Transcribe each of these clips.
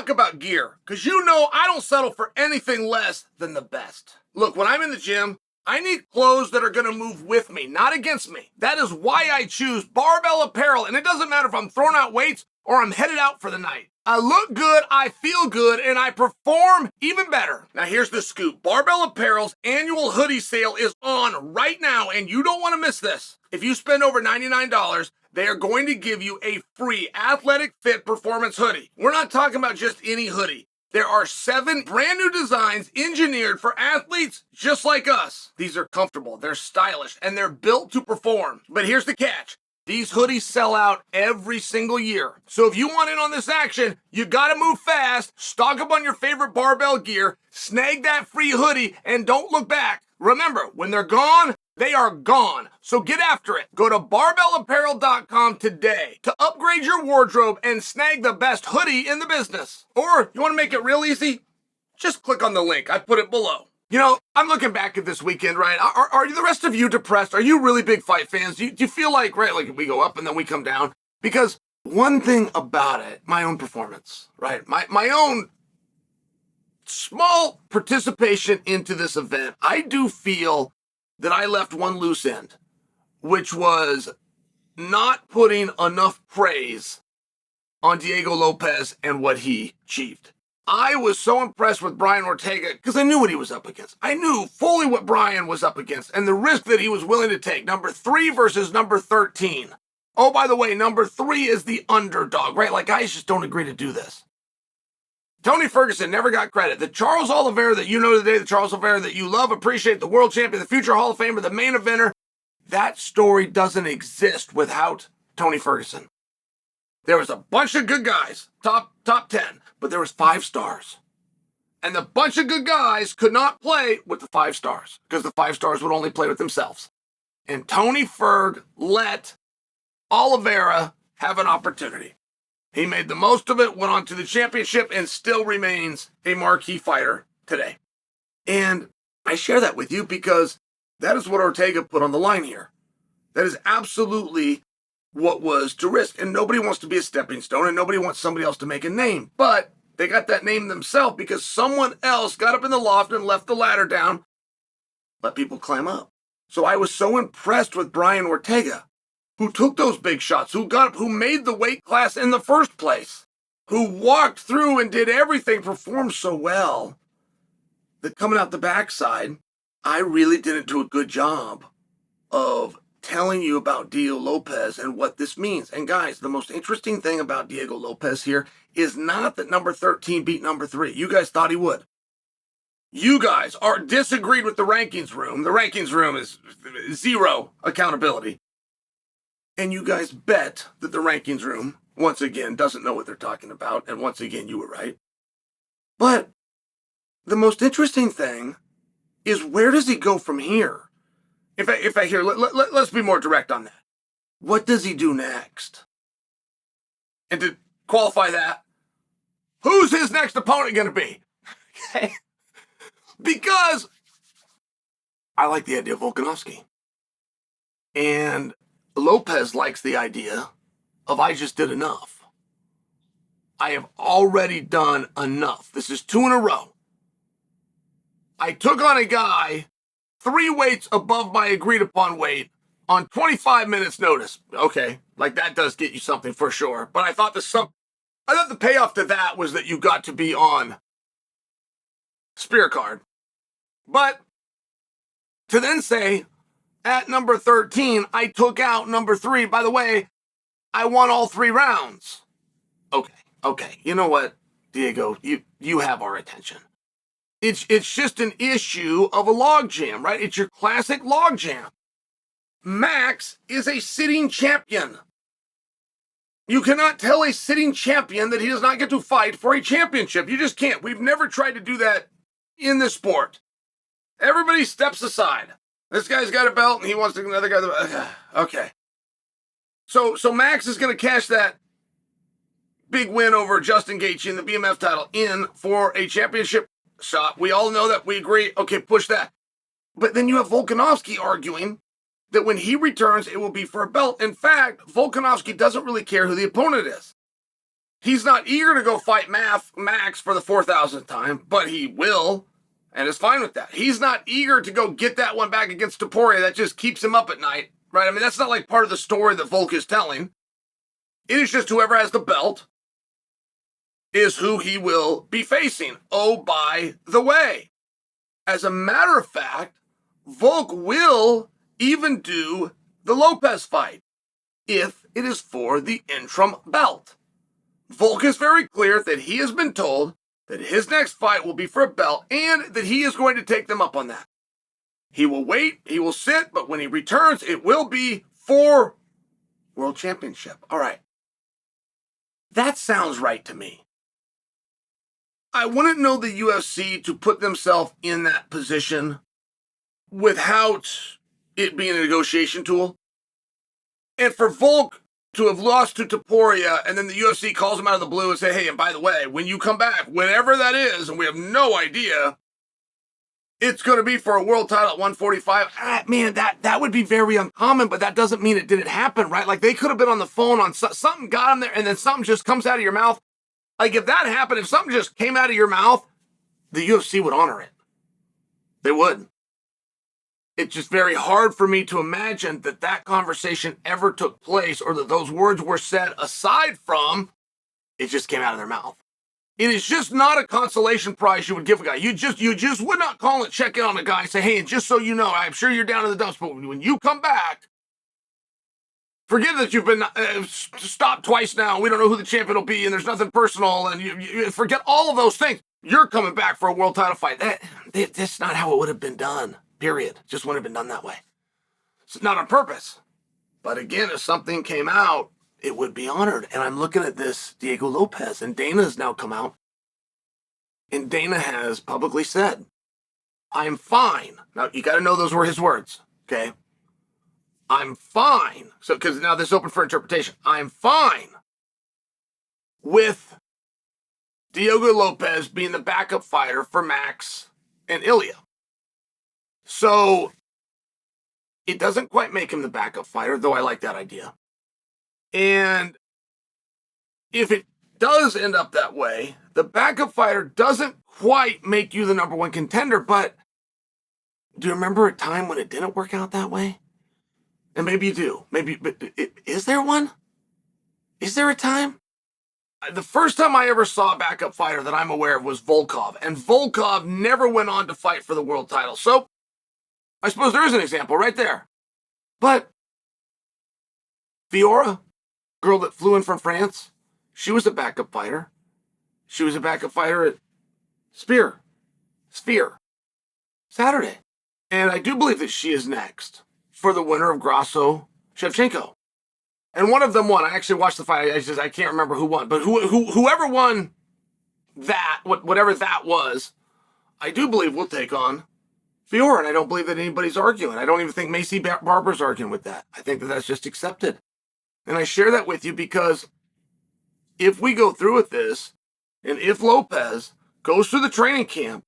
talk about gear, because you know I don't settle for anything less than the best. Look, when I'm in the gym, I need clothes that are going to move with me, not against me. That is why I choose Barbell apparel, and it doesn't matter if I'm throwing out weights or I'm headed out for the night. I look good, I feel good, and I perform even better. Now here's the scoop. Barbell Apparel's annual hoodie sale is on right now, and you don't want to miss this. If you spend over $99, they are going to give you a free athletic fit performance hoodie. We're not talking about just any hoodie. There are 7 brand new designs engineered for athletes just like us. These are comfortable, they're stylish, and they're built to perform. But here's the catch. These hoodies sell out every single year. So if you want in on this action, you gotta move fast, stock up on your favorite barbell gear, snag that free hoodie, and don't look back. Remember, when they're gone, they are gone. So get after it. Go to barbellapparel.com today to upgrade your wardrobe and snag the best hoodie in the business. Or you want to make it real easy? Just click on the link. I put it below. You know, I'm looking back at this weekend, right? Are the rest of you depressed? Are you really big fight fans? Do you feel like, right, like we go up and then we come down? Because one thing about it, my own performance, right? My own small participation into this event, I do feel that I left one loose end, which was not putting enough praise on Diego Lopez and what he achieved. I was so impressed with Brian Ortega because I knew what he was up against. I knew fully what Brian was up against and the risk that he was willing to take. Number 3 versus number 13. Oh, by the way, number 3 is the underdog, right? Like, guys just don't agree to do this. Tony Ferguson never got credit. The Charles Oliveira that you know today, the Charles Oliveira that you love, appreciate, the world champion, the future Hall of Famer, the main eventer, that story doesn't exist without Tony Ferguson. There was a bunch of good guys, top 10, but there was 5 stars. And the bunch of good guys could not play with the 5 stars because the 5 stars would only play with themselves. And Tony Ferg let Oliveira have an opportunity. He made the most of it, went on to the championship, and still remains a marquee fighter today. And I share that with you because that is what Ortega put on the line here. That is absolutely what was to risk. And nobody wants to be a stepping stone, and nobody wants somebody else to make a name. But they got that name themselves because someone else got up in the loft and left the ladder down, let people climb up. So I was so impressed with Brian Ortega, who took those big shots, who made the weight class in the first place, who walked through and did everything, performed so well that coming out the backside, I really didn't do a good job of telling you about Diego Lopez and what this means. And guys, the most interesting thing about Diego Lopez here is not that number 13 beat number 3. You guys thought he would. You guys disagreed with the rankings room. The rankings room is 0 accountability. And you guys bet that the rankings room, once again, doesn't know what they're talking about. And once again, you were right. But the most interesting thing is, where does he go from here? Let's be more direct on that. What does he do next? And to qualify that, who's his next opponent going to be? Okay. Because I like the idea of Volkanovski. And Lopez likes the idea of I just did enough. I have already done enough. This is 2 in a row. I took on a guy 3 weights above my agreed upon weight on 25 minutes notice. Okay, like that does get you something for sure. But I thought the payoff to that was that you got to be on spear card. But to then say, at number 13, I took out number 3. By the way, I won all 3 rounds. Okay. You know what, Diego? You have our attention. It's just an issue of a logjam, right? It's your classic logjam. Max is a sitting champion. You cannot tell a sitting champion that he does not get to fight for a championship. You just can't. We've never tried to do that in this sport. Everybody steps aside. This guy's got a belt and he wants another guy. Okay. So Max is going to cash that big win over Justin Gaethje in the BMF title in for a championship shot. We all know that. We agree. Okay, push that. But then you have Volkanovski arguing that when he returns, it will be for a belt. In fact, Volkanovski doesn't really care who the opponent is. He's not eager to go fight Max for the 4,000th time, but he will, and is fine with that. He's not eager to go get that one back against Topuria. That just keeps him up at night, right? I mean, that's not like part of the story that Volk is telling. It is just whoever has the belt is who he will be facing. Oh, by the way, as a matter of fact, Volk will even do the Lopez fight if it is for the interim belt. Volk is very clear that he has been told that his next fight will be for a belt and that he is going to take them up on that. He will wait, he will sit, but when he returns, it will be for World Championship. All right. That sounds right to me. I wouldn't know the UFC to put themselves in that position without it being a negotiation tool. And for Volk to have lost to Topuria and then the UFC calls him out of the blue and say, hey, and by the way, when you come back, whenever that is, and we have no idea, it's going to be for a world title at 145. Man, that would be very uncommon, but that doesn't mean it didn't happen, right? Like they could have been on the phone on something got him there and then something just comes out of your mouth. Like if that happened, if something just came out of your mouth, the UFC would honor it. They would. It's just very hard for me to imagine that that conversation ever took place or that those words were said aside from it just came out of their mouth. It is just not a consolation prize you would give a guy. You just would not call and check in on a guy and say, hey, and just so you know, I'm sure you're down in the dumps, but when you come back, forget that you've been stopped twice now. We don't know who the champion will be, and there's nothing personal, and you forget all of those things. You're coming back for a world title fight. That's not how it would have been done. Period. Just wouldn't have been done that way. It's not on purpose. But again, if something came out, it would be honored. And I'm looking at this Diego Lopez, and Dana has now come out. And Dana has publicly said, I'm fine. Now, you got to know those were his words, okay? I'm fine. So, because now this is open for interpretation. I'm fine with Diego Lopez being the backup fighter for Max and Ilya. So it doesn't quite make him the backup fighter, though I like that idea. And if it does end up that way, the backup fighter doesn't quite make you the number one contender, but do you remember a time when it didn't work out that way? And maybe you do. Maybe, but is there one? Is there a time? The first time I ever saw a backup fighter that I'm aware of was Volkov, and Volkov never went on to fight for the world title. So I suppose there is an example right there. But Fiora, girl that flew in from France, she was a backup fighter. She was a backup fighter at Sphere, Saturday. And I do believe that she is next for the winner of Grasso Shevchenko. And one of them won. I actually watched the fight. I can't remember who won. But whoever won that, whatever that was, I do believe will take on Fiora. And I don't believe that anybody's arguing. I don't even think Macy Barber's arguing with that. I think that that's just accepted. And I share that with you because if we go through with this, and if Lopez goes through the training camp,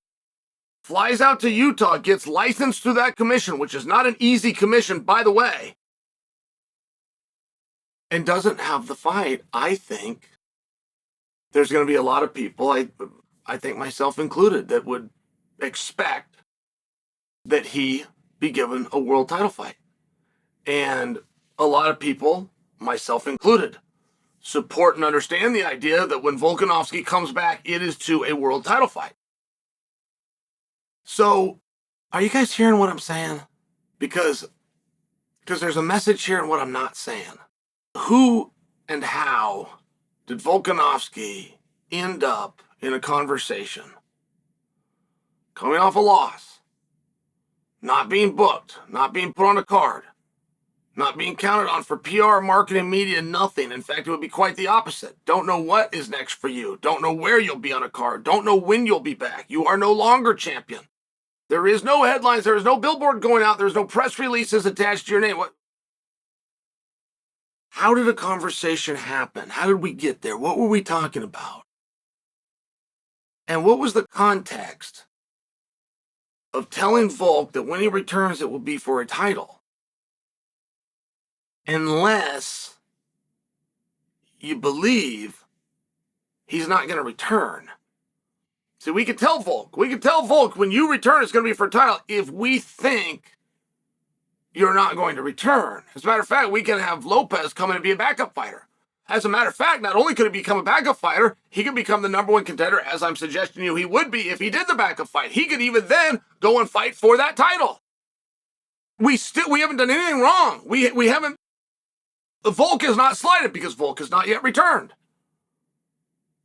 flies out to Utah, gets licensed to that commission, which is not an easy commission, by the way, and doesn't have the fight, I think there's going to be a lot of people, I think myself included, that would expect that he be given a world title fight. And a lot of people, myself included, support and understand the idea that when Volkanovski comes back, it is to a world title fight. So, are you guys hearing what I'm saying? Because there's a message here in what I'm not saying. Who and how did Volkanovski end up in a conversation? Coming off a loss, not being booked, not being put on a card, not being counted on for PR, marketing, media, nothing. In fact, it would be quite the opposite. Don't know what is next for you. Don't know where you'll be on a card. Don't know when you'll be back. You are no longer champion. There is no headlines. There is no billboard going out. There's no press releases attached to your name. What? How did a conversation happen? How did we get there? What were we talking about? And what was the context of telling Volk that when he returns, it will be for a title? Unless you believe he's not going to return. See, we can tell Volk when you return, it's going to be for a title if we think you're not going to return. As a matter of fact, we can have Lopez come in and be a backup fighter. As a matter of fact, not only could he become a backup fighter, he could become the number one contender, as I'm suggesting you he would be if he did the backup fight. He could even then go and fight for that title. We haven't done anything wrong. We haven't. Volk is not slighted because Volk has not yet returned.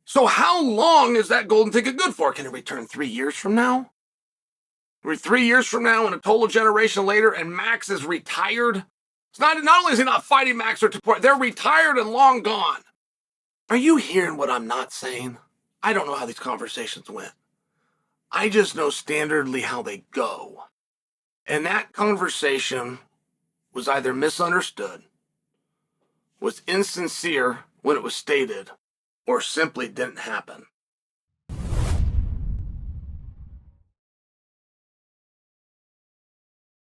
So how long is that golden ticket good for? Can it return 3 years from now? Or 3 years from now and a total generation later and Max is retired? It's not only is he not fighting Max or Tapor, they're retired and long gone. Are you hearing what I'm not saying? I don't know how these conversations went. I just know standardly how they go. And that conversation was either misunderstood, was insincere when it was stated, or simply didn't happen.